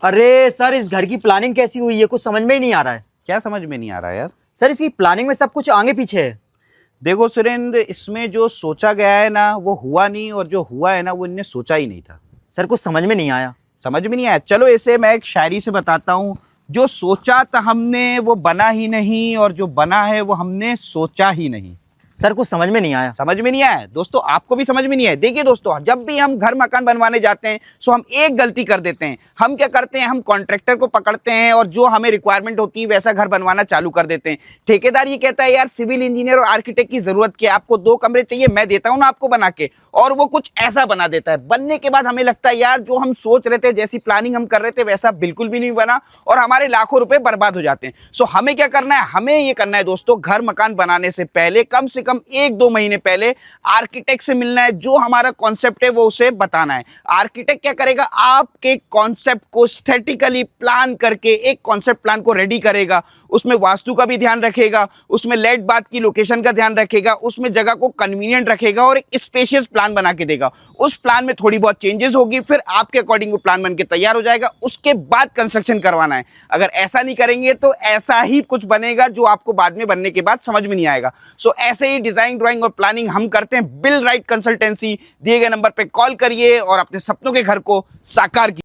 अरे सर, इस घर की प्लानिंग कैसी हुई है, कुछ समझ में ही नहीं आ रहा है। क्या समझ में नहीं आ रहा है यार? सर, इसकी प्लानिंग में सब कुछ आगे पीछे है। देखो सुरेंद्र, इसमें जो सोचा गया है ना वो हुआ नहीं, और जो हुआ है ना वो इनने सोचा ही नहीं था। सर, कुछ समझ में नहीं आया। समझ में नहीं आया? चलो इसे मैं एक शायरी से बताता हूँ। जो सोचा था हमने वो बना ही नहीं, और जो बना है वो हमने सोचा ही नहीं। सर, कुछ समझ में नहीं आया। समझ में नहीं आया दोस्तों? आपको भी समझ में नहीं आया? देखिए दोस्तों, जब भी हम घर मकान बनवाने जाते हैं सो हम एक गलती कर देते हैं। हम क्या करते हैं, हम कॉन्ट्रैक्टर को पकड़ते हैं और जो हमें रिक्वायरमेंट होती है वैसा घर बनवाना चालू कर देते हैं। ठेकेदार ये कहता है यार सिविल इंजीनियर और आर्किटेक्ट की जरूरत क्या है, आपको 2 कमरे चाहिए, मैं देता हूं ना आपको बना के, और वो कुछ ऐसा बना देता है। बनने के बाद हमें लगता है यार जो हम सोच रहे थे, जैसी प्लानिंग हम कर रहे थे वैसा बिल्कुल भी नहीं बना, और हमारे लाखों रुपए बर्बाद हो जाते हैं। सो हमें क्या करना है, हमें ये करना है दोस्तों, घर मकान बनाने से पहले कम से कम 1-2 महीने पहले आर्किटेक्ट से मिलना है। जो हमारा कॉन्सेप्ट है वो उसे बताना है। आर्किटेक्ट क्या करेगा, आपके कॉन्सेप्ट को एस्थेटिकली प्लान करके एक कॉन्सेप्ट प्लान को रेडी करेगा। उसमें वास्तु का भी ध्यान रखेगा, उसमें लेट बात की लोकेशन का ध्यान रखेगा, उसमें जगह को कन्वीनियंट रखेगा और एक स्पेशियस प्लान बना के देगा। उस प्लान में थोड़ी बहुत चेंजेस होगी, फिर आपके अकॉर्डिंग वो प्लान बन के तैयार हो जाएगा। उसके बाद कंस्ट्रक्शन करवाना है। अगर ऐसा नहीं करेंगे तो ऐसा ही कुछ बनेगा जो आपको बाद में बनने के बाद समझ में नहीं आएगा। सो ऐसे ही डिजाइन, ड्राइंग और प्लानिंग हम करते हैं। बिल राइट कंसल्टेंसी, दिए गए नंबर पर कॉल करिए और अपने सपनों के घर को साकार कीजिए।